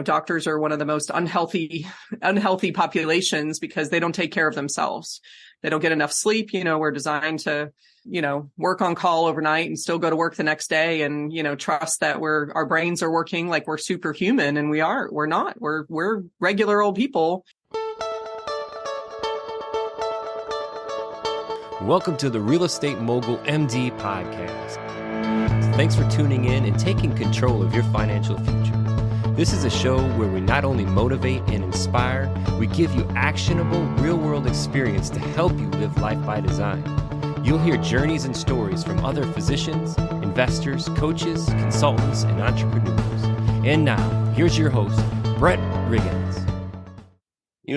doctors are one of the most unhealthy populations because they don't take care of themselves. They don't get enough sleep. We're designed to, work on call overnight and still go to work the next day and, trust that our brains are working like we're superhuman, and we're not. We're regular old people. Welcome to the Real Estate Mogul MD podcast. Thanks for tuning in and taking control of your financial future. This is a show where we not only motivate and inspire, we give you actionable real-world experience to help you live life by design. You'll hear journeys and stories from other physicians, investors, coaches, consultants, and entrepreneurs. And now, here's your host, Brett Riggins.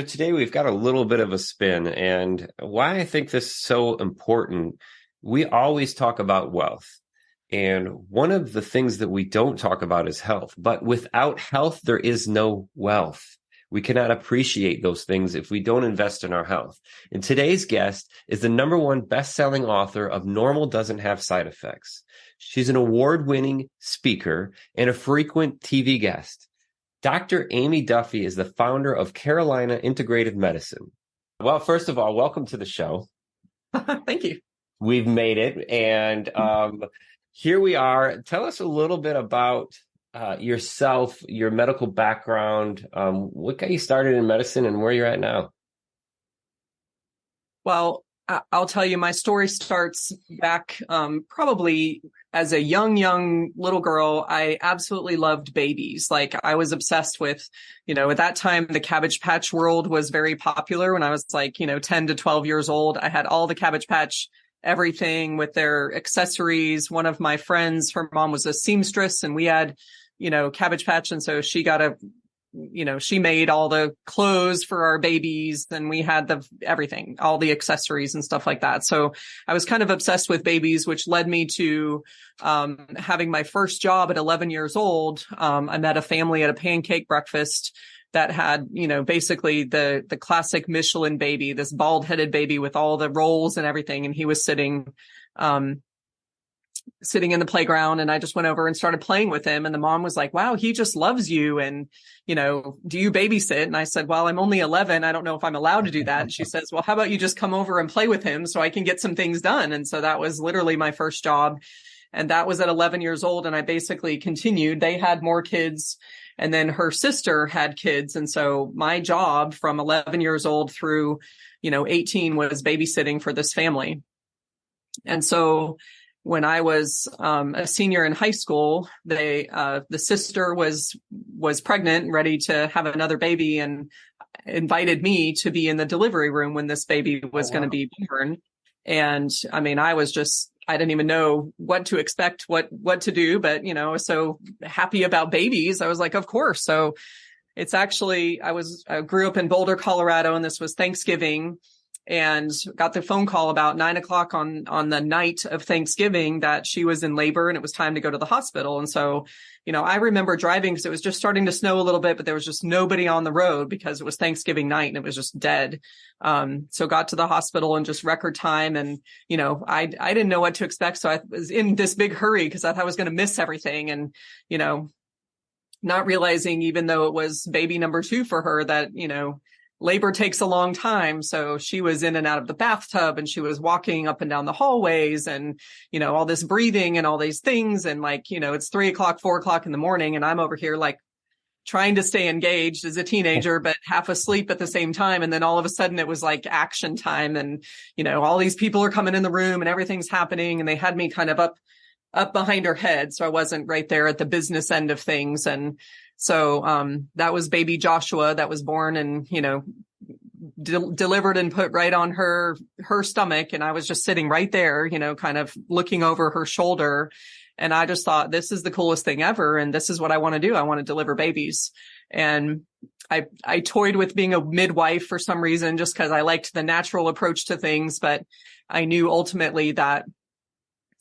Today we've got a little bit of a spin, and why I think this is so important. We always talk about wealth, and one of the things that we don't talk about is health. But without health, there is no wealth. We cannot appreciate those things if we don't invest in our health. And today's guest is the #1 best-selling author of Normal Doesn't Have Side Effects. She's an award-winning speaker and a frequent TV guest. Dr. Aimee Duffy is the founder of Carolina Integrative Medicine. Well, first of all, welcome to the show. Thank you. We've made it. And here we are. Tell us a little bit about yourself, your medical background, what got you started in medicine and where you're at now. Well, I'll tell you, my story starts back probably as a young little girl. I absolutely loved babies. Like, I was obsessed with, at that time, the Cabbage Patch world was very popular. When I was 10 to 12 years old, I had all the Cabbage Patch, everything with their accessories. One of my friends, her mom was a seamstress, and we had, Cabbage Patch. And so she got she made all the clothes for our babies, and we had everything, all the accessories and stuff like that. So I was kind of obsessed with babies, which led me to having my first job at 11 years old. I met a family at a pancake breakfast that had, basically the classic Michelin baby, this bald-headed baby with all the rolls and everything. And he was sitting in the playground, and I just went over and started playing with him. And the mom was like, "Wow, he just loves you. And, do you babysit?" And I said, "Well, I'm only 11. I don't know if I'm allowed to do that." And she says, "Well, how about you just come over and play with him so I can get some things done?" And so that was literally my first job. And that was at 11 years old. And I basically continued. They had more kids, and then her sister had kids. And so my job from 11 years old through, 18 was babysitting for this family. And so when I was a senior in high school, the sister was pregnant and ready to have another baby, and invited me to be in the delivery room when this baby was going to be born. And I mean, I didn't even know what to expect, what to do, but I was so happy about babies. I was like, of course. So it's actually, I grew up in Boulder, Colorado, and this was Thanksgiving. And got the phone call about 9:00 on the night of Thanksgiving that she was in labor and it was time to go to the hospital. And so, I remember driving because it was just starting to snow a little bit, but there was just nobody on the road because it was Thanksgiving night and it was just dead. So got to the hospital in just record time. And, I didn't know what to expect. So I was in this big hurry because I thought I was going to miss everything. And, not realizing, even though it was baby number 2 for her, that, labor takes a long time. So she was in and out of the bathtub, and she was walking up and down the hallways, and, all this breathing and all these things. And it's 3:00, 4:00 in the morning. And I'm over here trying to stay engaged as a teenager, but half asleep at the same time. And then all of a sudden it was action time, and, all these people are coming in the room and everything's happening. And they had me kind of up behind her head. So I wasn't right there at the business end of things. And so that was baby Joshua that was born and, delivered and put right on her stomach. And I was just sitting right there, kind of looking over her shoulder. And I just thought, this is the coolest thing ever. And this is what I want to do. I want to deliver babies. And I toyed with being a midwife for some reason, just because I liked the natural approach to things. But I knew ultimately that,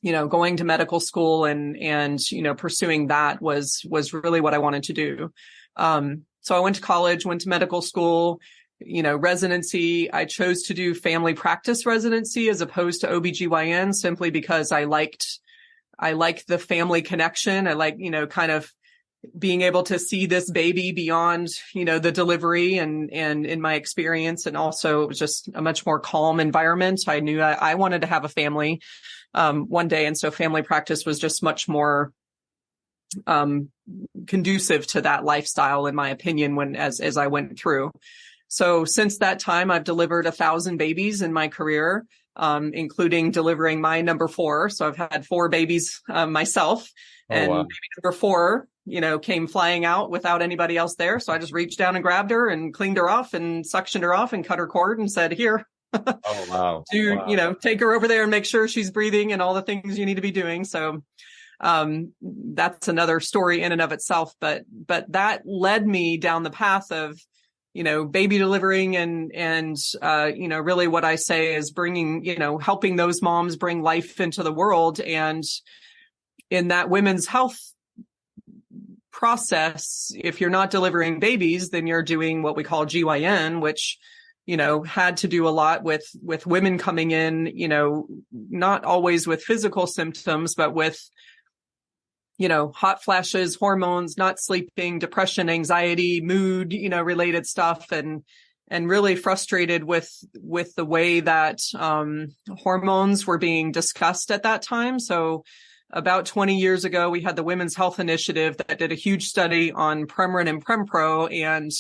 going to medical school and pursuing that was really what I wanted to do. So I went to college, went to medical school, residency. I chose to do family practice residency as opposed to OBGYN, simply because I liked the family connection. I like, kind of being able to see this baby beyond, the delivery and in my experience. And also it was just a much more calm environment. I knew I wanted to have a family, one day. And so family practice was just much more, conducive to that lifestyle, in my opinion, as I went through. So since that time, I've delivered 1,000 babies in my career, including delivering my number 4. So I've had 4 babies, myself. Oh, and wow. baby number 4, came flying out without anybody else there. So I just reached down and grabbed her and cleaned her off and suctioned her off and cut her cord and said, here, Oh, wow. to, take her over there and make sure she's breathing and all the things you need to be doing. So, that's another story in and of itself, but that led me down the path of, baby delivering and, really what I say is bringing, helping those moms bring life into the world. And in that women's health process, if you're not delivering babies, then you're doing what we call GYN, which, had to do a lot with women coming in, not always with physical symptoms, but with, hot flashes, hormones, not sleeping, depression, anxiety, mood, related stuff, and really frustrated with the way that, hormones were being discussed at that time. So about 20 years ago, we had the Women's Health Initiative that did a huge study on Premarin and Prempro and,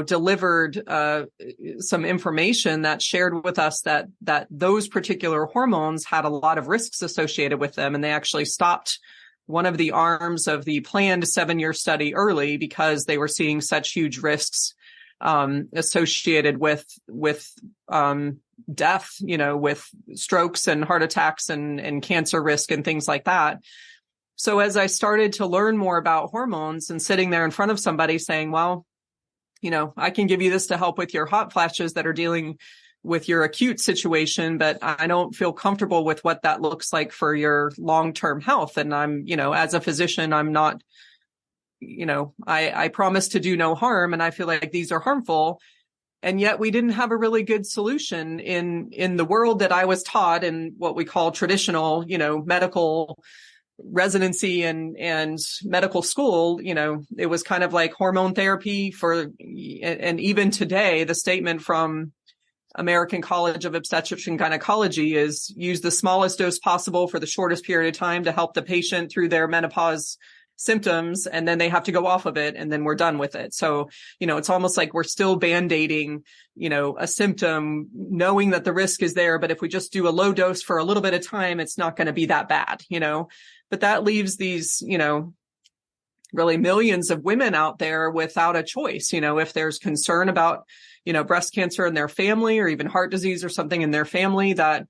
delivered, some information that shared with us that those particular hormones had a lot of risks associated with them. And they actually stopped one of the arms of the planned 7-year study early because they were seeing such huge risks, associated with death, with strokes and heart attacks and cancer risk and things like that. So as I started to learn more about hormones and sitting there in front of somebody saying, well, I can give you this to help with your hot flashes that are dealing with your acute situation, but I don't feel comfortable with what that looks like for your long-term health. And I'm, as a physician, I'm not, I promise to do no harm. And I feel like these are harmful. And yet we didn't have a really good solution in the world that I was taught in what we call traditional, medical residency and medical school. It was kind of like hormone therapy and even today, the statement from American College of Obstetrics and Gynecology is use the smallest dose possible for the shortest period of time to help the patient through their menopause symptoms. And then they have to go off of it and then we're done with it. So, it's almost like we're still band-aiding, a symptom, knowing that the risk is there. But if we just do a low dose for a little bit of time, it's not going to be that bad, but that leaves these, really millions of women out there without a choice. If there's concern about, breast cancer in their family or even heart disease or something in their family, that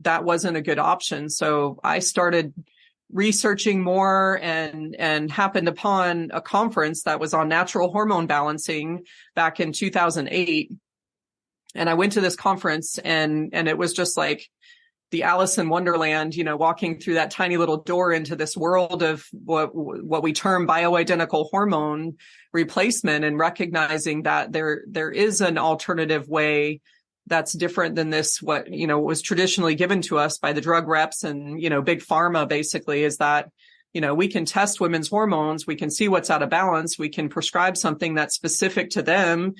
wasn't a good option. So I started researching more and happened upon a conference that was on natural hormone balancing back in 2008. And I went to this conference and it was just like the Alice in Wonderland, walking through that tiny little door into this world of what we term bioidentical hormone replacement, and recognizing that there is an alternative way that's different than this, what, was traditionally given to us by the drug reps and, big pharma basically, is that, we can test women's hormones. We can see what's out of balance. We can prescribe something that's specific to them,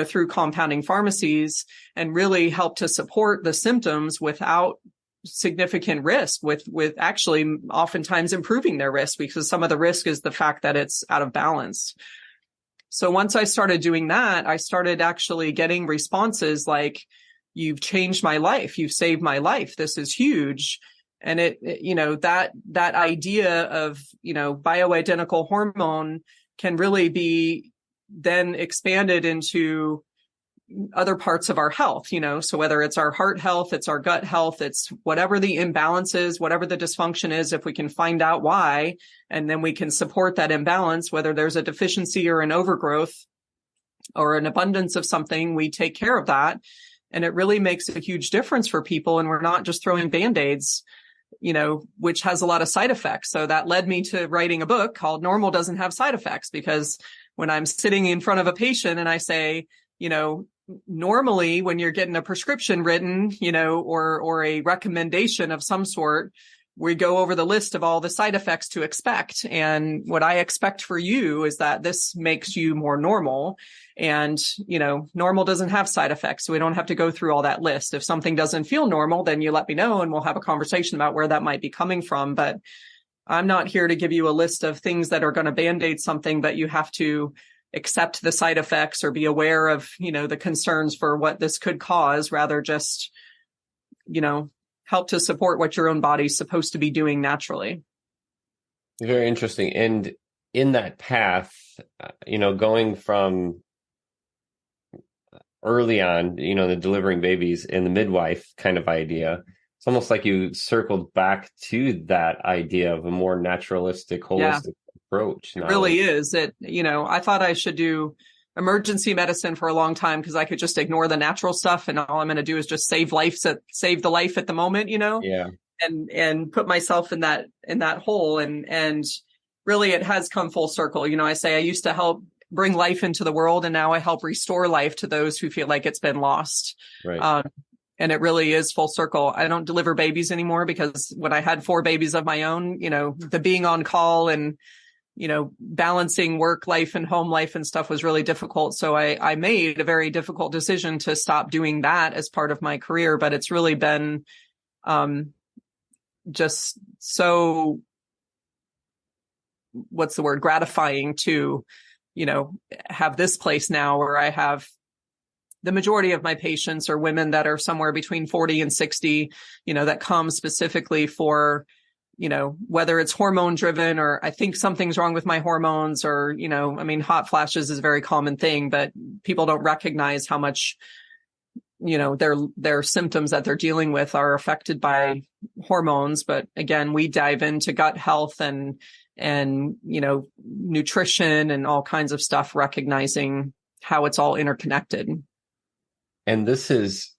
through compounding pharmacies, and really help to support the symptoms without significant risk, with actually oftentimes improving their risk, because some of the risk is the fact that it's out of balance. So once I started doing that, I started actually getting responses like, you've changed my life. You've saved my life. This is huge. And that idea of, bioidentical hormone can really be then expanded into other parts of our health, so whether it's our heart health, it's our gut health, it's whatever the imbalance is, whatever the dysfunction is, if we can find out why, and then we can support that imbalance, whether there's a deficiency or an overgrowth or an abundance of something, we take care of that. And it really makes a huge difference for people. And we're not just throwing Band-Aids, which has a lot of side effects. So that led me to writing a book called Normal Doesn't Have Side Effects, because when I'm sitting in front of a patient and I say, normally when you're getting a prescription written, or a recommendation of some sort, we go over the list of all the side effects to expect. And what I expect for you is that this makes you more normal. And, normal doesn't have side effects. So we don't have to go through all that list. If something doesn't feel normal, then you let me know and we'll have a conversation about where that might be coming from. But I'm not here to give you a list of things that are going to band-aid something, but you have to accept the side effects or be aware of, the concerns for what this could cause, rather just, help to support what your own body's supposed to be doing naturally. Very interesting. And in that path, going from early on, the delivering babies and the midwife kind of idea, it's almost like you circled back to that idea of a more naturalistic, holistic approach. It really is. I thought I should do emergency medicine for a long time because I could just ignore the natural stuff and all I'm going to do is just save the life at the moment, and put myself in that hole. And really it has come full circle. I say I used to help bring life into the world and now I help restore life to those who feel like it's been lost. Right. And it really is full circle. I don't deliver babies anymore because when I had 4 babies of my own, the being on call and balancing work life and home life and stuff was really difficult. So I made a very difficult decision to stop doing that as part of my career, but it's really been, just so, what's the word, gratifying to, have this place now where I have the majority of my patients are women that are somewhere between 40 and 60, that come specifically for, whether it's hormone driven or I think something's wrong with my hormones or, hot flashes is a very common thing, but people don't recognize how much, their symptoms that they're dealing with are affected by hormones. But again, we dive into gut health and nutrition and all kinds of stuff, recognizing how it's all interconnected. And this is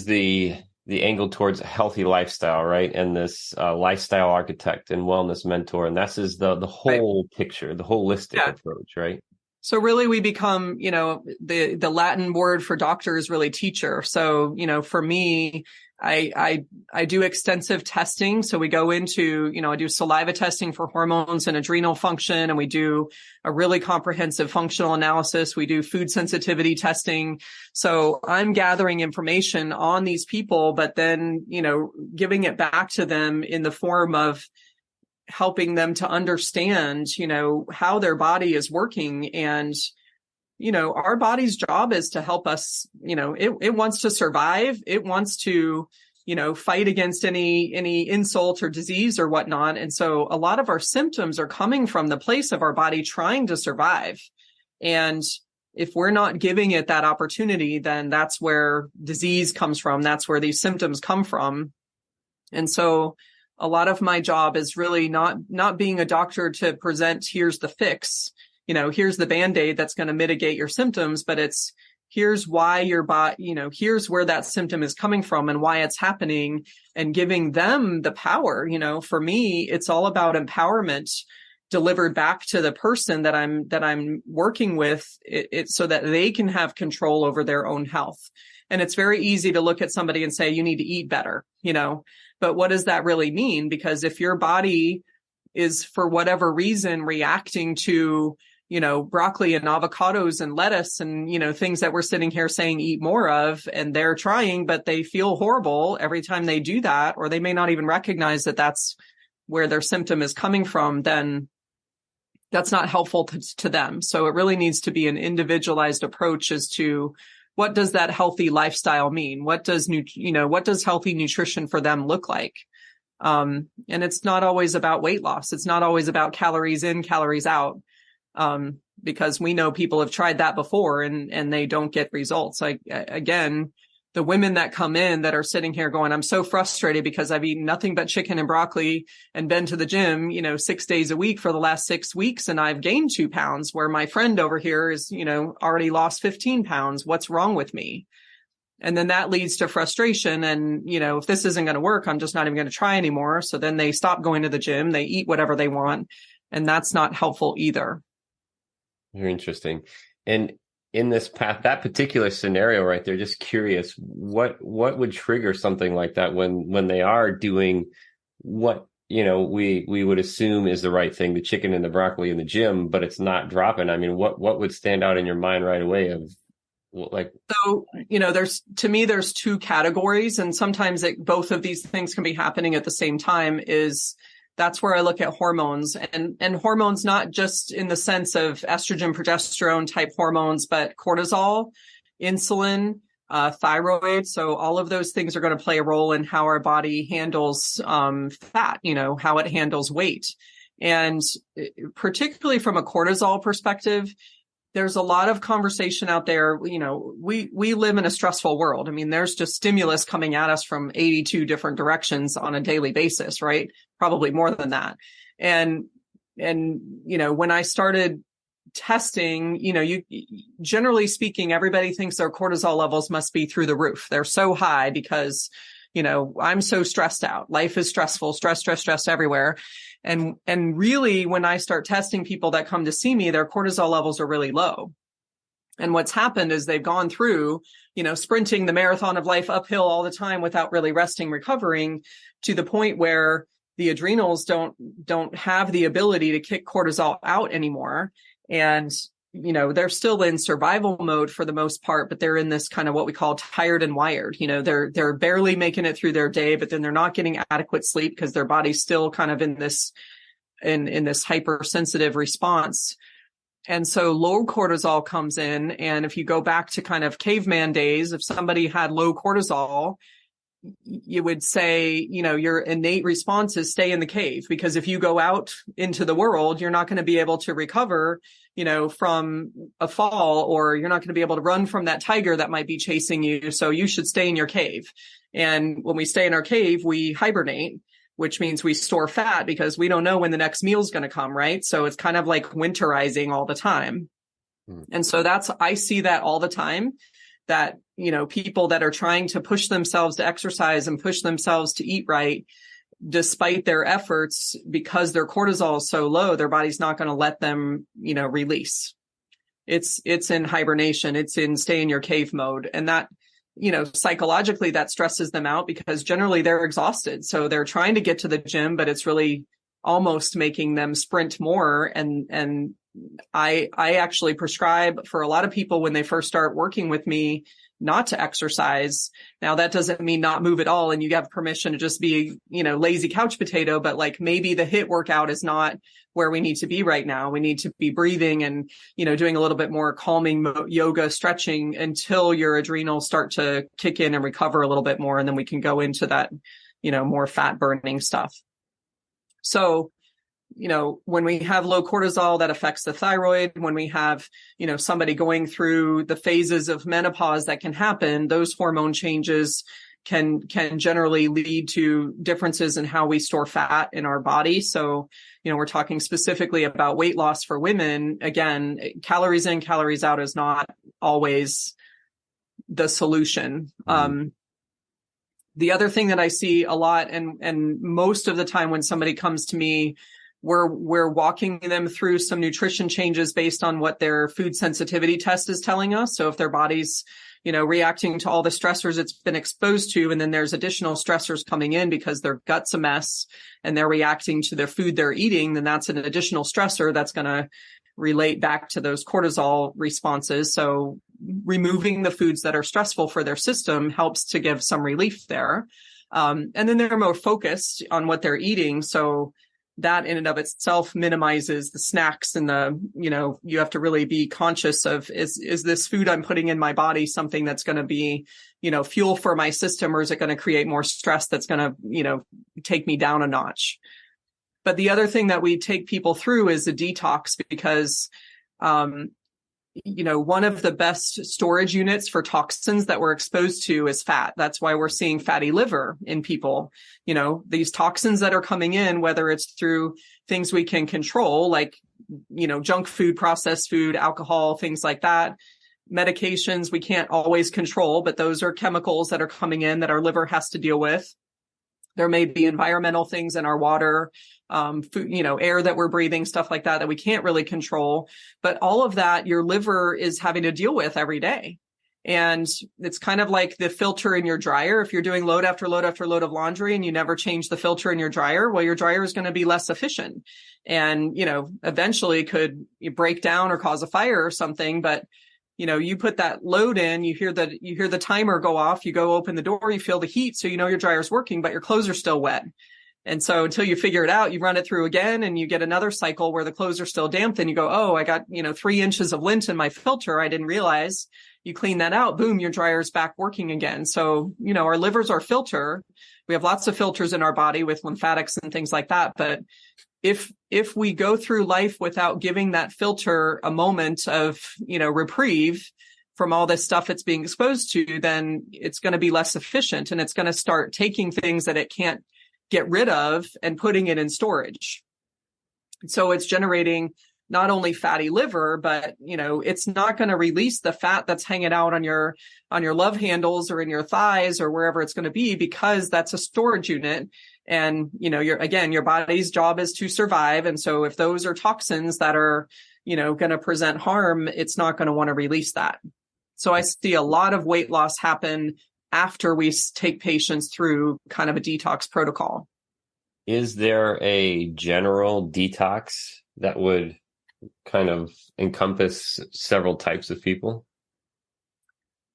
the angle towards a healthy lifestyle, right? And this lifestyle architect and wellness mentor. And this is the whole picture, the holistic approach, right? So really we become, the Latin word for doctor is really teacher. So, for me, I do extensive testing. So we go into, I do saliva testing for hormones and adrenal function, and we do a really comprehensive functional analysis. We do food sensitivity testing. So I'm gathering information on these people, but then, giving it back to them in the form of helping them to understand, how their body is working. And, our body's job is to help us, it wants to survive. It wants to, fight against any insult or disease or whatnot. And so a lot of our symptoms are coming from the place of our body trying to survive. And if we're not giving it that opportunity, then that's where disease comes from. That's where these symptoms come from. And so a lot of my job is really not being a doctor to present, here's the fix, here's the Band-Aid that's going to mitigate your symptoms, but it's here's why your body, here's where that symptom is coming from and why it's happening, and giving them the power. For me, it's all about empowerment delivered back to the person that I'm working with, it so that they can have control over their own health. And it's very easy to look at somebody and say, you need to eat better, but what does that really mean? Because if your body is for whatever reason reacting to, broccoli and avocados and lettuce and, things that we're sitting here saying eat more of, and they're trying, but they feel horrible every time they do that, or they may not even recognize that that's where their symptom is coming from, then that's not helpful to them. So it really needs to be an individualized approach as to what does that healthy lifestyle mean? What does healthy nutrition for them look like? And it's not always about weight loss. It's not always about calories in, calories out. Because we know people have tried that before and they don't get results. Like, again, the women that come in that are sitting here going, I'm so frustrated because I've eaten nothing but chicken and broccoli and been to the gym, 6 days a week for the last 6 weeks. And I've gained 2 pounds, where my friend over here is, already lost 15 pounds. What's wrong with me? And then that leads to frustration. And, if this isn't going to work, I'm just not even going to try anymore. So then they stop going to the gym. They eat whatever they want. And that's not helpful either. Very interesting. And in this path, that particular scenario right there, just curious, what would trigger something like that when they are doing what, we would assume is the right thing, the chicken and the broccoli in the gym, but it's not dropping. I mean, what would stand out in your mind right away of like? So, there's two categories, and sometimes both of these things can be happening at the same time. That's where I look at hormones, and hormones, not just in the sense of estrogen, progesterone type hormones, but cortisol, insulin, thyroid. So all of those things are going to play a role in how our body handles fat, how it handles weight. And particularly from a cortisol perspective, there's a lot of conversation out there. We live in a stressful world. I mean, there's just stimulus coming at us from 82 different directions on a daily basis, right? Probably more than that. And when I started testing, generally speaking, everybody thinks their cortisol levels must be through the roof. They're so high because, I'm so stressed out. Life is stressful, stress everywhere. And really, when I start testing people that come to see me, their cortisol levels are really low. And what's happened is they've gone through, sprinting the marathon of life uphill all the time without really resting, recovering, to the point where the adrenals don't have the ability to kick cortisol out anymore. And, they're still in survival mode for the most part, but they're in this kind of what we call tired and wired. They're barely making it through their day, but then they're not getting adequate sleep because their body's still kind of in this hypersensitive response. And so low cortisol comes in. And if you go back to kind of caveman days, if somebody had low cortisol, you would say, your innate response is stay in the cave, because if you go out into the world, you're not going to be able to recover, from a fall, or you're not going to be able to run from that tiger that might be chasing you. So you should stay in your cave. And when we stay in our cave, we hibernate, which means we store fat because we don't know when the next meal is going to come, right? So it's kind of like winterizing all the time. And so I see that all the time, that, people that are trying to push themselves to exercise and push themselves to eat right, despite their efforts, because their cortisol is so low, their body's not going to let them, release. It's in hibernation. It's in stay in your cave mode. And that, psychologically that stresses them out because generally they're exhausted. So they're trying to get to the gym, but it's really almost making them sprint more. And I actually prescribe for a lot of people when they first start working with me not to exercise. Now, that doesn't mean not move at all and you have permission to just be, lazy couch potato, but like maybe the HIIT workout is not where we need to be right now. We need to be breathing and, doing a little bit more calming yoga, stretching until your adrenals start to kick in and recover a little bit more. And then we can go into that, more fat burning stuff. So, when we have low cortisol, that affects the thyroid. When we have, somebody going through the phases of menopause that can happen, those hormone changes can generally lead to differences in how we store fat in our body. So, we're talking specifically about weight loss for women. Again, calories in, calories out is not always the solution. The other thing that I see a lot, and most of the time when somebody comes to me, we're walking them through some nutrition changes based on what their food sensitivity test is telling us. So if their body's, reacting to all the stressors it's been exposed to, and then there's additional stressors coming in because their gut's a mess and they're reacting to their food they're eating, then that's an additional stressor that's going to relate back to those cortisol responses. So removing the foods that are stressful for their system helps to give some relief there. And then they're more focused on what they're eating. So that in and of itself minimizes the snacks and you have to really be conscious of, is this food I'm putting in my body something that's going to be, fuel for my system, or is it going to create more stress that's going to, take me down a notch? But the other thing that we take people through is a detox because, one of the best storage units for toxins that we're exposed to is fat. That's why we're seeing fatty liver in people. These toxins that are coming in, whether it's through things we can control, like, junk food, processed food, alcohol, things like that. Medications we can't always control, but those are chemicals that are coming in that our liver has to deal with. There may be environmental things in our water, food, air that we're breathing, stuff like that we can't really control. But all of that, your liver is having to deal with every day. And it's kind of like the filter in your dryer. If you're doing load after load after load of laundry and you never change the filter in your dryer, well, your dryer is going to be less efficient and, eventually could break down or cause a fire or something. But, you put that load in, you hear the timer go off, you go open the door, you feel the heat. So, your dryer's working, but your clothes are still wet. And so until you figure it out, you run it through again and you get another cycle where the clothes are still damp. Then you go, oh, I got, 3 inches of lint in my filter. I didn't realize. You clean that out, boom, your dryer's back working again. So, our liver's our filter. We have lots of filters in our body with lymphatics and things like that. But if we go through life without giving that filter a moment of, reprieve from all this stuff it's being exposed to, then it's going to be less efficient and it's going to start taking things that it can't get rid of and putting it in storage. So it's generating not only fatty liver, but, it's not going to release the fat that's hanging out on your love handles or in your thighs or wherever it's going to be, because that's a storage unit. And, your body's job is to survive. And so if those are toxins that are, going to present harm, it's not going to want to release that. So I see a lot of weight loss happen after we take patients through kind of a detox protocol. Is there a general detox that would kind of encompass several types of people?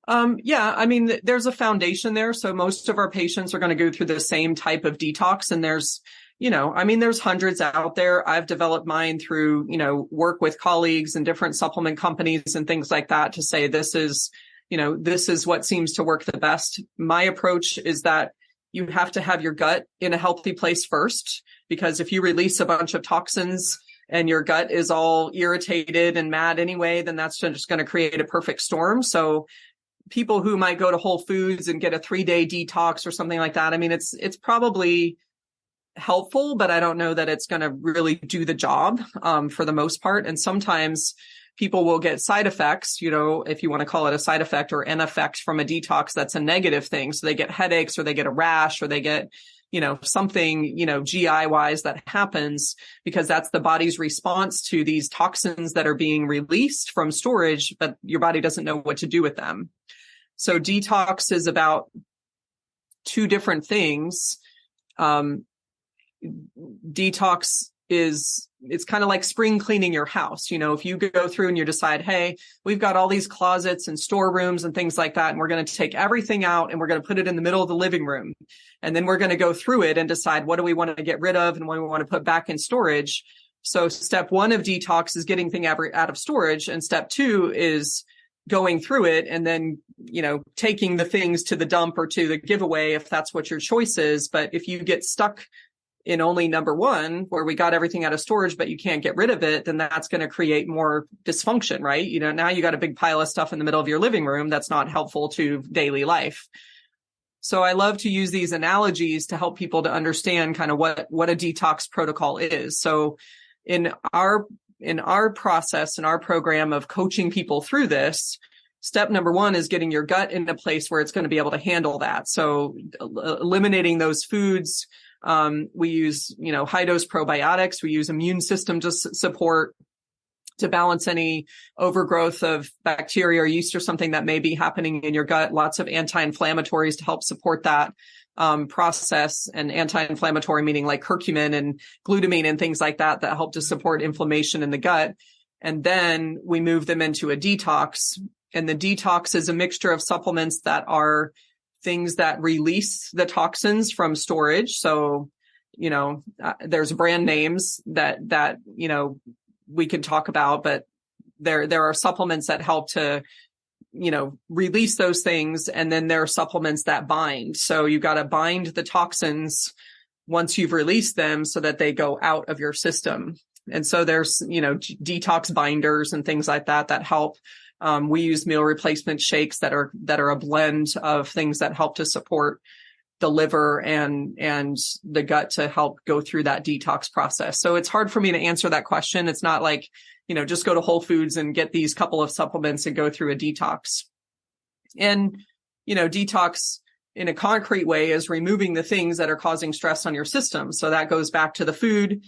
There's a foundation there. So most of our patients are going to go through the same type of detox. And there's hundreds out there. I've developed mine through, work with colleagues and different supplement companies and things like that to say, this is what seems to work the best. My approach is that you have to have your gut in a healthy place first, because if you release a bunch of toxins and your gut is all irritated and mad anyway, then that's just going to create a perfect storm. So people who might go to Whole Foods and get a 3-day detox or something like that, it's probably helpful, but I don't know that it's going to really do the job for the most part. And sometimes people will get side effects, if you want to call it a side effect or an effect from a detox, that's a negative thing. So they get headaches or they get a rash or they get something, GI wise that happens because that's the body's response to these toxins that are being released from storage, but your body doesn't know what to do with them. So detox is about 2 different things. Detox it's kind of like spring cleaning your house. If you go through and you decide, hey, we've got all these closets and storerooms and things like that, and we're going to take everything out and we're going to put it in the middle of the living room. And then we're going to go through it and decide what do we want to get rid of and what we want to put back in storage. So step 1 of detox is getting things out of storage. And step 2 is going through it and then, taking the things to the dump or to the giveaway if that's what your choice is. But if you get stuck in only number 1, where we got everything out of storage, but you can't get rid of it, then that's going to create more dysfunction, right? Now you got a big pile of stuff in the middle of your living room that's not helpful to daily life. So I love to use these analogies to help people to understand kind of what a detox protocol is. So in our process, in our program of coaching people through this, step number 1 is getting your gut in a place where it's going to be able to handle that. So eliminating those foods. We use, high dose probiotics. We use immune system to support, to balance any overgrowth of bacteria or yeast or something that may be happening in your gut. Lots of anti-inflammatories to help support that process, and anti-inflammatory meaning like curcumin and glutamine and things like that help to support inflammation in the gut. And then we move them into a detox. And the detox is a mixture of supplements that are things that release the toxins from storage. So, there's brand names that we can talk about, but there are supplements that help to, release those things. And then there are supplements that bind. So you got to bind the toxins once you've released them so that they go out of your system. And so there's, detox binders and things like that help. We use meal replacement shakes that are a blend of things that help to support the liver and the gut to help go through that detox process. So it's hard for me to answer that question. It's not like, just go to Whole Foods and get these couple of supplements and go through a detox. And, detox in a concrete way is removing the things that are causing stress on your system. So that goes back to the food.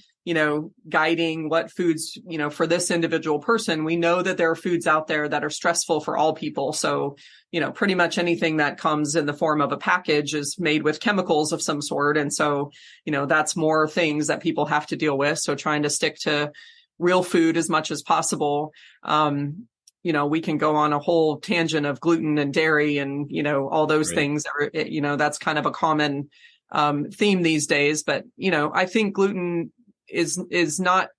guiding what foods, for this individual person. We know that there are foods out there that are stressful for all people. So, pretty much anything that comes in the form of a package is made with chemicals of some sort. And so, that's more things that people have to deal with. So trying to stick to real food as much as possible. We can go on a whole tangent of gluten and dairy and, all those things are, that's kind of a common theme these days. But, I think gluten is not,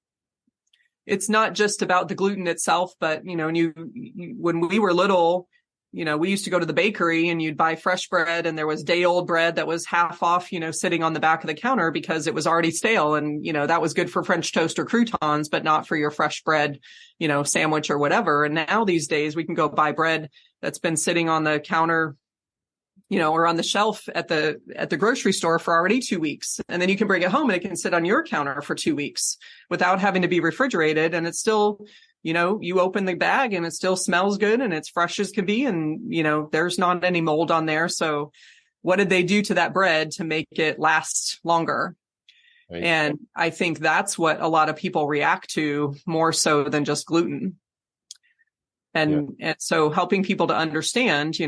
it's not just about the gluten itself, but, when we were little, we used to go to the bakery and you'd buy fresh bread and there was day old bread that was half off, sitting on the back of the counter because it was already stale. And, that was good for French toast or croutons, but not for your fresh bread, sandwich or whatever. And now these days we can go buy bread that's been sitting on the counter, or on the shelf at the grocery store for already 2 weeks. And then you can bring it home and it can sit on your counter for 2 weeks without having to be refrigerated. And it's still, you open the bag and it still smells good and it's fresh as can be. And, there's not any mold on there. So what did they do to that bread to make it last longer? Right. And I think that's what a lot of people react to more so than just gluten. And so helping people to understand,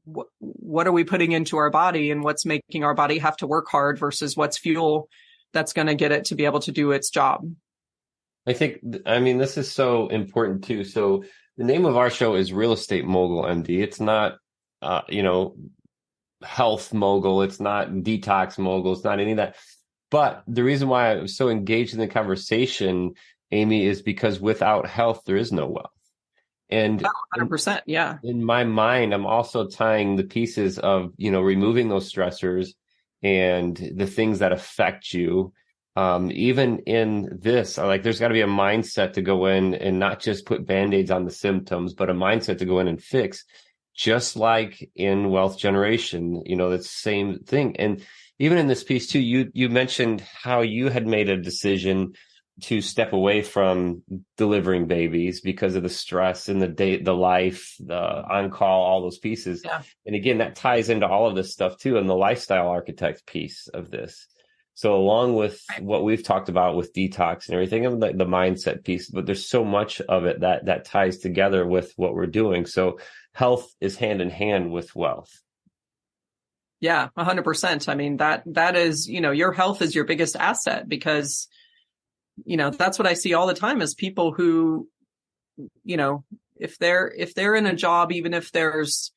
what are we putting into our body and what's making our body have to work hard versus what's fuel that's going to get it to be able to do its job. This is so important too. So the name of our show is Real Estate Mogul MD. It's not, health mogul. It's not detox mogul. It's not any of that. But the reason why I was so engaged in the conversation, Aimee, is because without health, there is no wealth. And 100%, yeah. In my mind, I'm also tying the pieces of, removing those stressors and the things that affect you. Even in this, there's got to be a mindset to go in and not just put Band-Aids on the symptoms, but a mindset to go in and fix, just like in wealth generation, that's the same thing. And even in this piece too, you mentioned how you had made a decision to step away from delivering babies because of the stress and the life, the on-call, all those pieces. Yeah. And again, that ties into all of this stuff too, and the lifestyle architect piece of this. So along with what we've talked about with detox and everything, and the mindset piece, but there's so much of it that ties together with what we're doing. So health is hand in hand with wealth. Yeah, 100%. That is, your health is your biggest asset because that's what I see all the time is people who, if they're in a job, even if there's,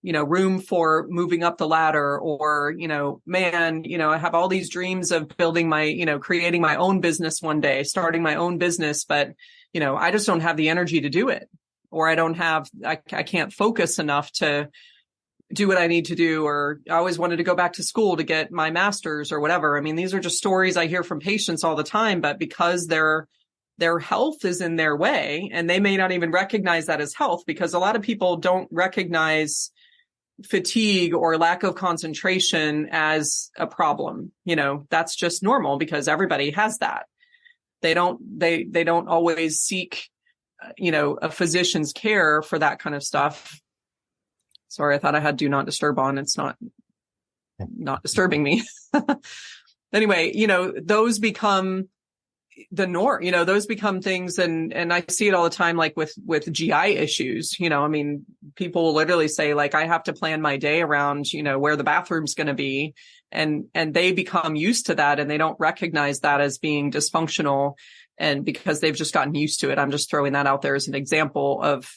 room for moving up the ladder or, I have all these dreams of building my, creating my own business one day, starting my own business, but, I just don't have the energy to do it, or I can't focus enough to do what I need to do, or I always wanted to go back to school to get my master's or whatever. These are just stories I hear from patients all the time, but because their health is in their way and they may not even recognize that as health, because a lot of people don't recognize fatigue or lack of concentration as a problem. That's just normal because everybody has that. They don't always seek, a physician's care for that kind of stuff. Sorry, I thought I had do not disturb on. It's not disturbing me. Anyway, those become the norm, those become things. And I see it all the time, like with GI issues, people will literally say I have to plan my day around, where the bathroom's going to be. And they become used to that and they don't recognize that as being dysfunctional. And because they've just gotten used to it, I'm just throwing that out there as an example of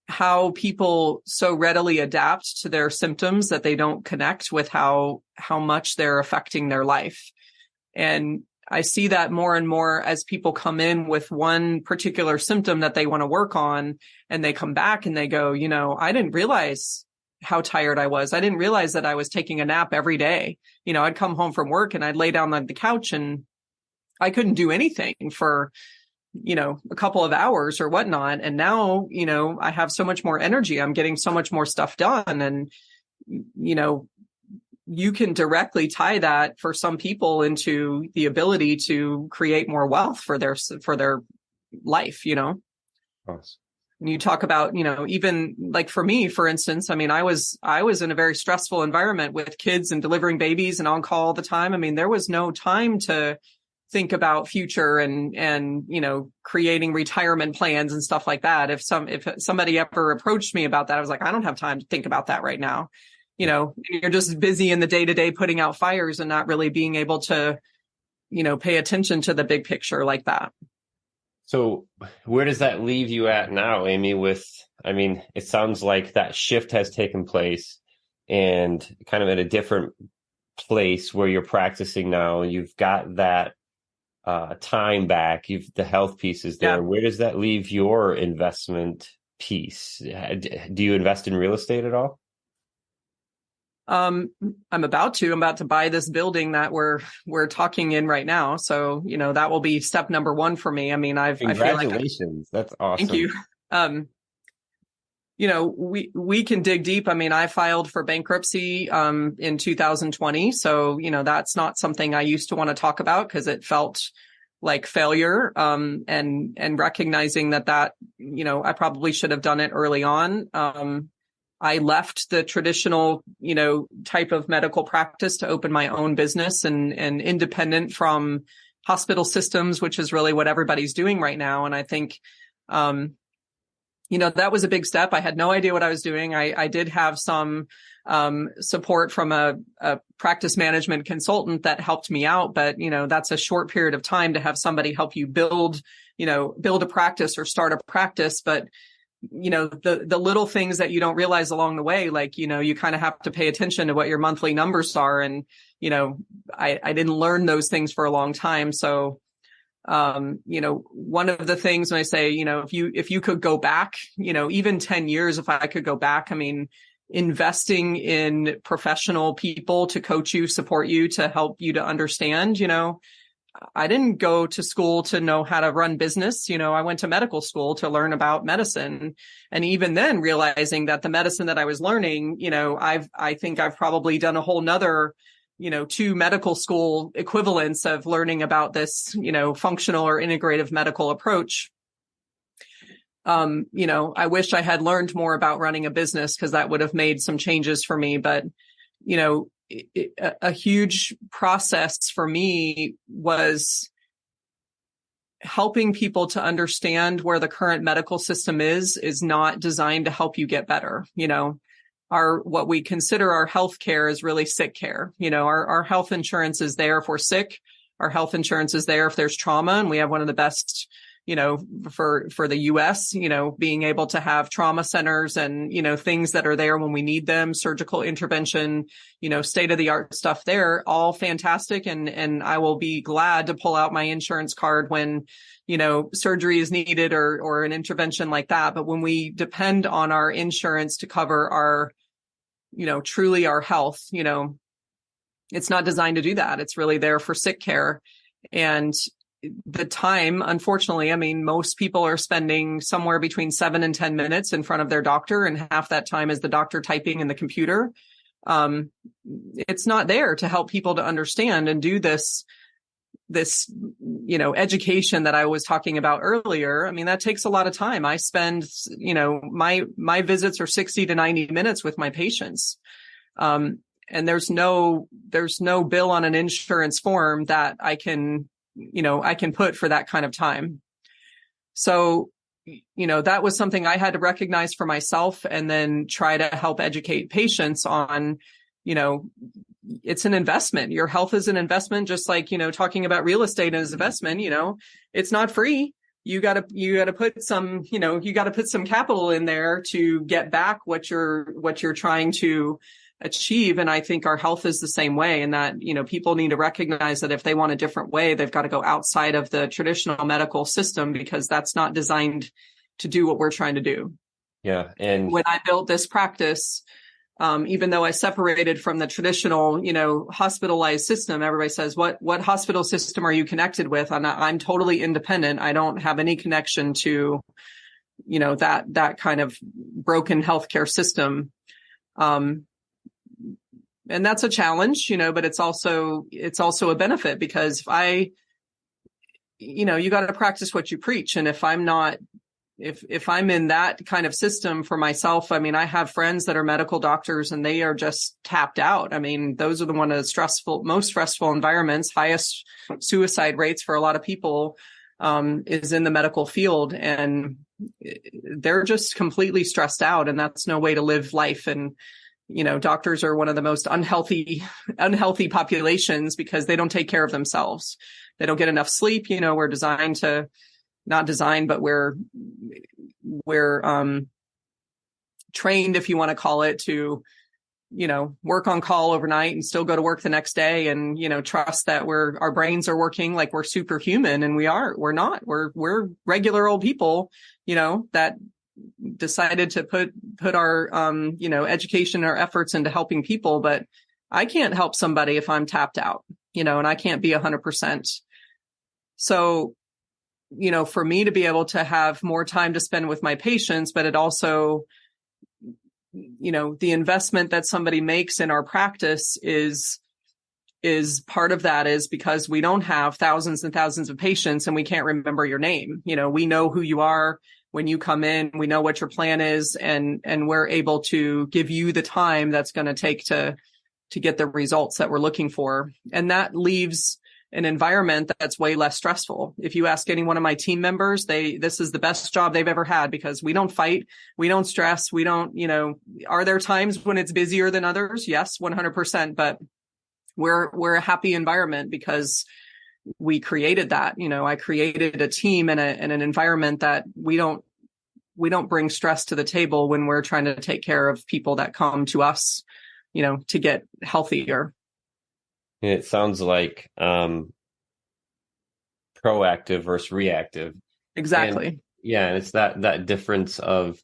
how people so readily adapt to their symptoms that they don't connect with how much they're affecting their life. And I see that more and more as people come in with one particular symptom that they want to work on, and they come back and they go, I didn't realize how tired I was. I didn't realize that I was taking a nap every day. I'd come home from work and I'd lay down on the couch and I couldn't do anything for a couple of hours or whatnot. And now, I have so much more energy. I'm getting so much more stuff done. And, you can directly tie that for some people into the ability to create more wealth for their life, Yes. When you talk about, even like for me, for instance, I was in a very stressful environment with kids and delivering babies and on call all the time. There was no time to think about future and, creating retirement plans and stuff like that. If somebody ever approached me about that, I was like, I don't have time to think about that right now. You're just busy in the day-to-day putting out fires and not really being able to, pay attention to the big picture like that. So where does that leave you at now, Aimee, it sounds like that shift has taken place and kind of at a different place where you're practicing now. You've got that time back. The health piece is there. Yeah. Where does that leave your investment piece? Do you invest in real estate at all? I'm about to buy this building that we're talking in right now. So, that will be step number one for me. Congratulations. That's awesome. Thank you. We can dig deep. I filed for bankruptcy, in 2020. So, that's not something I used to want to talk about because it felt like failure. And recognizing that, I probably should have done it early on. I left the traditional, type of medical practice to open my own business and independent from hospital systems, which is really what everybody's doing right now. And I think, that was a big step. I had no idea what I was doing. I did have some support from a practice management consultant that helped me out, but that's a short period of time to have somebody help you build a practice or start a practice. But the little things that you don't realize along the way, like, you kind of have to pay attention to what your monthly numbers are. And, I didn't learn those things for a long time. So, one of the things when I say, if you could go back, even 10 years, if I could go back, investing in professional people to coach you, support you, to help you to understand, I didn't go to school to know how to run business. I went to medical school to learn about medicine. And even then realizing that the medicine that I was learning, I think I've probably done a whole nother, 2 medical school equivalents of learning about this, functional or integrative medical approach. I wish I had learned more about running a business because that would have made some changes for me. But, a huge process for me was helping people to understand where the current medical system is not designed to help you get better. What we consider our health care is really sick care. Our health insurance is there if we're sick. Our health insurance is there if there's trauma, and we have one of the best, for the US, being able to have trauma centers and, things that are there when we need them, surgical intervention, state of the art stuff there, all fantastic. And I will be glad to pull out my insurance card when, surgery is needed or an intervention like that. But when we depend on our insurance to cover our, truly our health, it's not designed to do that. It's really there for sick care. And the time, unfortunately, most people are spending somewhere between 7 and 10 minutes in front of their doctor, and half that time is the doctor typing in the computer. It's not there to help people to understand and do this, education that I was talking about earlier. That takes a lot of time. I spend, my visits are 60 to 90 minutes with my patients. And there's no bill on an insurance form that I can put for that kind of time. So, that was something I had to recognize for myself and then try to help educate patients on, it's an investment. Your health is an investment, just like, talking about real estate as an investment, it's not free. You gotta put some, you gotta put some capital in there to get back what you're trying to achieve. And I think our health is the same way, in that, people need to recognize that if they want a different way, they've got to go outside of the traditional medical system, because that's not designed to do what we're trying to do. Yeah. And when I built this practice, even though I separated from the traditional, hospitalized system, everybody says, what hospital system are you connected with? I'm totally independent. I don't have any connection to, that kind of broken healthcare system. And that's a challenge, but it's also a benefit, because if you got to practice what you preach. And if I'm not, if I'm in that kind of system for myself, I mean, I have friends that are medical doctors and they are just tapped out. I mean, those are the one of the most stressful environments, highest suicide rates for a lot of people, is in the medical field, and they're just completely stressed out, and that's no way to live life. And, doctors are one of the most unhealthy populations because they don't take care of themselves. They don't get enough sleep. We're designed to, not designed, but we're trained, if you want to call it, to, work on call overnight and still go to work the next day and, trust that our brains are working like we're superhuman, and we're not. We're regular old people, that decided to put our, education, our efforts into helping people. But I can't help somebody if I'm tapped out, and I can't be 100%. So, for me to be able to have more time to spend with my patients, but it also, the investment that somebody makes in our practice is part of that, is because we don't have thousands and thousands of patients and we can't remember your name. We know who you are when you come in, we know what your plan is, and we're able to give you the time that's going to take to get the results that we're looking for. And that leaves an environment that's way less stressful. If you ask any one of my team members, this is the best job they've ever had, because we don't fight, we don't stress, we don't, are there times when it's busier than others? Yes, 100%. But we're a happy environment because we created that. I created a team and an environment that we don't bring stress to the table when we're trying to take care of people that come to us, to get healthier. It sounds like proactive versus reactive. Exactly. And it's that difference of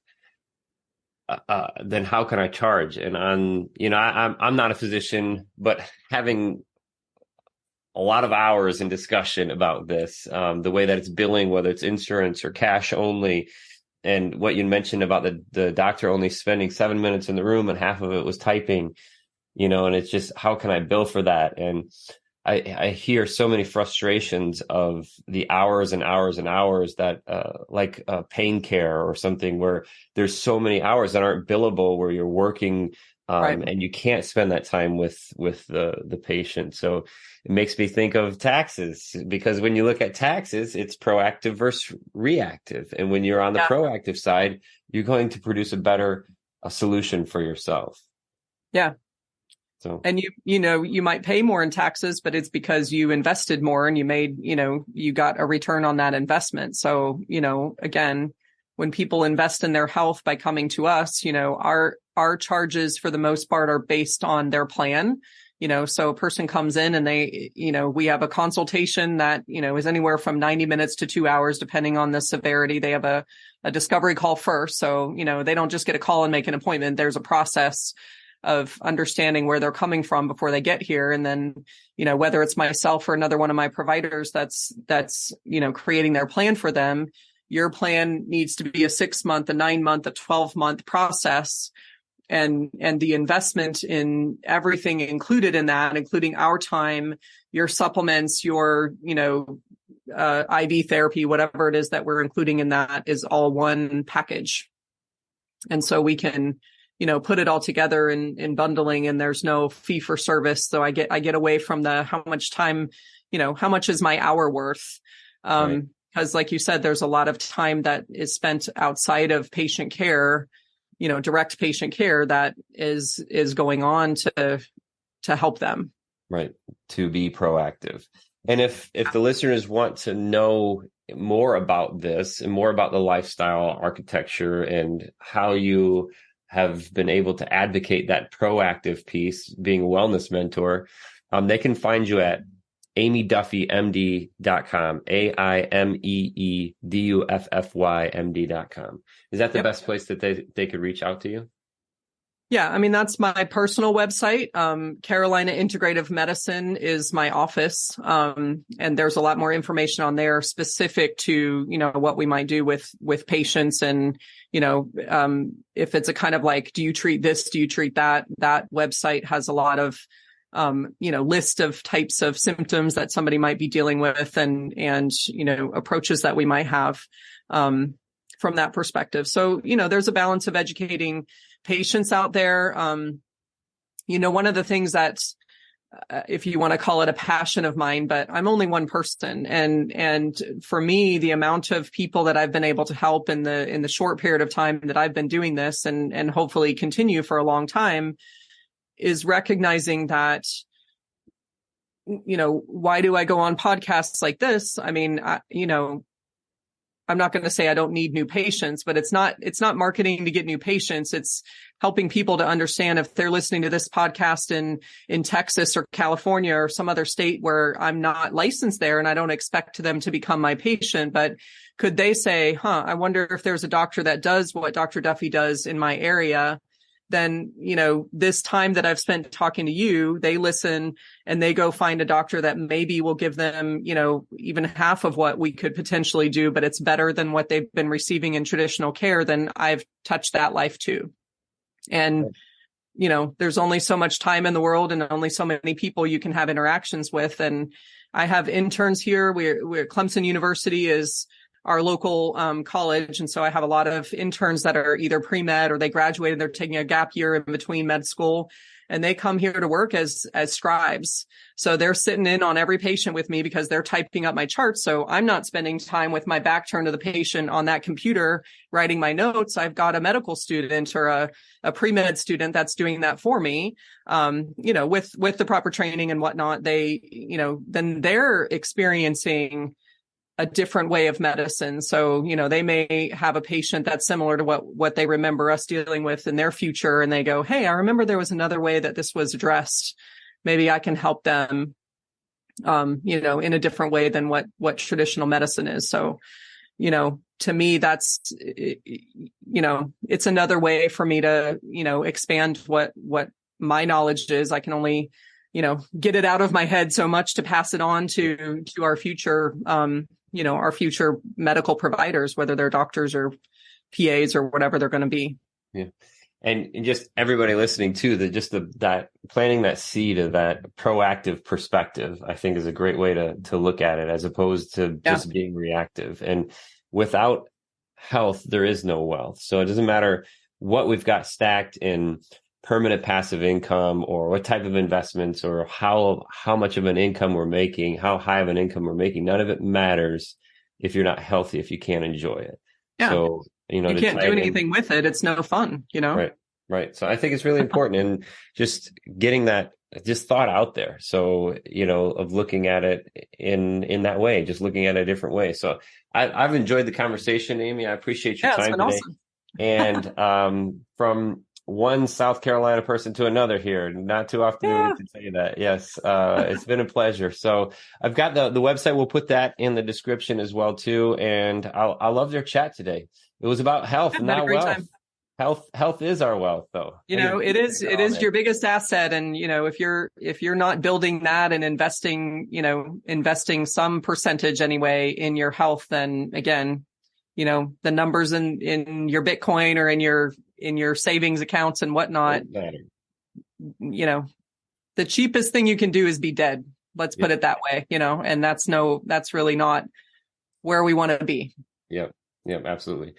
then how can I charge? And I'm not a physician, but having a lot of hours in discussion about this, the way that it's billing, whether it's insurance or cash only, and what you mentioned about the doctor only spending 7 minutes in the room and half of it was typing. And it's just, how can I bill for that? And I hear so many frustrations of the hours and hours and hours that, like pain care or something, where there's so many hours that aren't billable, where you're working, right, and you can't spend that time with the patient. So it makes me think of taxes, because when you look at taxes, it's proactive versus reactive. And when you're on the proactive side, you're going to produce a solution for yourself. Yeah. So. And you might pay more in taxes, but it's because you invested more and you made, you got a return on that investment. So, again, when people invest in their health by coming to us, our charges for the most part are based on their plan. So a person comes in and they, we have a consultation that, is anywhere from 90 minutes to 2 hours, depending on the severity. They have a discovery call first. So, they don't just get a call and make an appointment. There's a process of understanding where they're coming from before they get here. And then, whether it's myself or another one of my providers that's, creating their plan for them, your plan needs to be a 6-month, a 9-month, a 12-month process. And the investment in everything included in that, including our time, your supplements, your, IV therapy, whatever it is that we're including in that, is all one package. And so we can, put it all together in bundling, and there's no fee for service. So I get away from the, how much time, how much is my hour worth? Right. Because like you said, there's a lot of time that is spent outside of patient care, direct patient care, that is going on to help them. Right. To be proactive. And if the listeners want to know more about this and more about the lifestyle architecture and how you have been able to advocate that proactive piece, being a wellness mentor, they can find you at AimeeDuffyMD.com, AIMEEDuffymD.com. Is that the best place that they could reach out to you? Yeah, I mean, that's my personal website. Carolina Integrative Medicine is my office. And there's a lot more information on there specific to, what we might do with patients. And, if it's a kind of like, do you treat this? Do you treat that? That website has a lot of, list of types of symptoms that somebody might be dealing with, and, approaches that we might have. from that perspective. So, there's a balance of educating patients out there. One of the things that's, if you want to call it a passion of mine, but I'm only one person. And for me, the amount of people that I've been able to help in the short period of time that I've been doing this and hopefully continue for a long time is recognizing that, why do I go on podcasts like this? I mean, I'm not going to say I don't need new patients, but it's not marketing to get new patients. It's helping people to understand if they're listening to this podcast in Texas or California or some other state where I'm not licensed there and I don't expect them to become my patient, but could they say, I wonder if there's a doctor that does what Dr. Duffy does in my area? Then, this time that I've spent talking to you, they listen and they go find a doctor that maybe will give them, even half of what we could potentially do, but it's better than what they've been receiving in traditional care. Then I've touched that life too. And, there's only so much time in the world and only so many people you can have interactions with. And I have interns here. We're Clemson University is our local college. And so I have a lot of interns that are either pre-med or they graduated, they're taking a gap year in between med school, and they come here to work as scribes. So they're sitting in on every patient with me because they're typing up my charts. So I'm not spending time with my back turned to the patient on that computer writing my notes. I've got a medical student or a pre-med student that's doing that for me. With the proper training and whatnot, they, then they're experiencing a different way of medicine. So, they may have a patient that's similar to what they remember us dealing with in their future. And they go, hey, I remember there was another way that this was addressed. Maybe I can help them, in a different way than what traditional medicine is. So, to me, that's, it's another way for me to, expand what my knowledge is. I can only, get it out of my head so much to pass it on to our future, our future medical providers, whether they're doctors or PAs or whatever they're going to be. Yeah. And just everybody listening too, that planting that seed of that proactive perspective, I think is a great way to look at it as opposed to just being reactive. And without health, there is no wealth. So it doesn't matter what we've got stacked in permanent passive income or what type of investments or how much of an income we're making, how high of an income we're making. None of it matters if you're not healthy, if you can't enjoy it. Yeah. So, you can't do anything with it. It's no fun, Right. So I think it's really important and just getting that just thought out there. So, of looking at it in that way, just looking at it a different way. So I've enjoyed the conversation, Aimee. I appreciate your time today. Awesome. And from one South Carolina person to another here. Not too often do we get to say that. Yes. It's been a pleasure. So I've got the website. We'll put that in the description as well too. And I love their chat today. It was about health, not wealth. Time. Health is our wealth though. It is your biggest asset. And, if you're not building that and investing some percentage anyway in your health, then again, the numbers in your Bitcoin or in your savings accounts and whatnot, the cheapest thing you can do is be dead. Let's put it that way, and that's really not where we want to be. Yep, absolutely.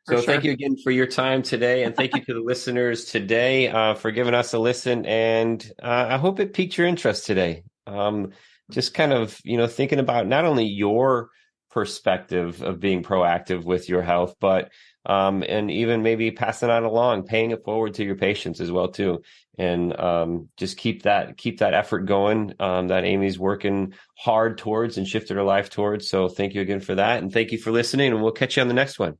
So thank you again for your time today. And thank you to the listeners today for giving us a listen. And I hope it piqued your interest today. Just kind of, thinking about not only your perspective of being proactive with your health, but and even maybe passing that along, paying it forward to your patients as well too, and just keep that effort going that Aimee's working hard towards and shifted her life towards. So thank you again for that, and thank you for listening, and we'll catch you on the next one.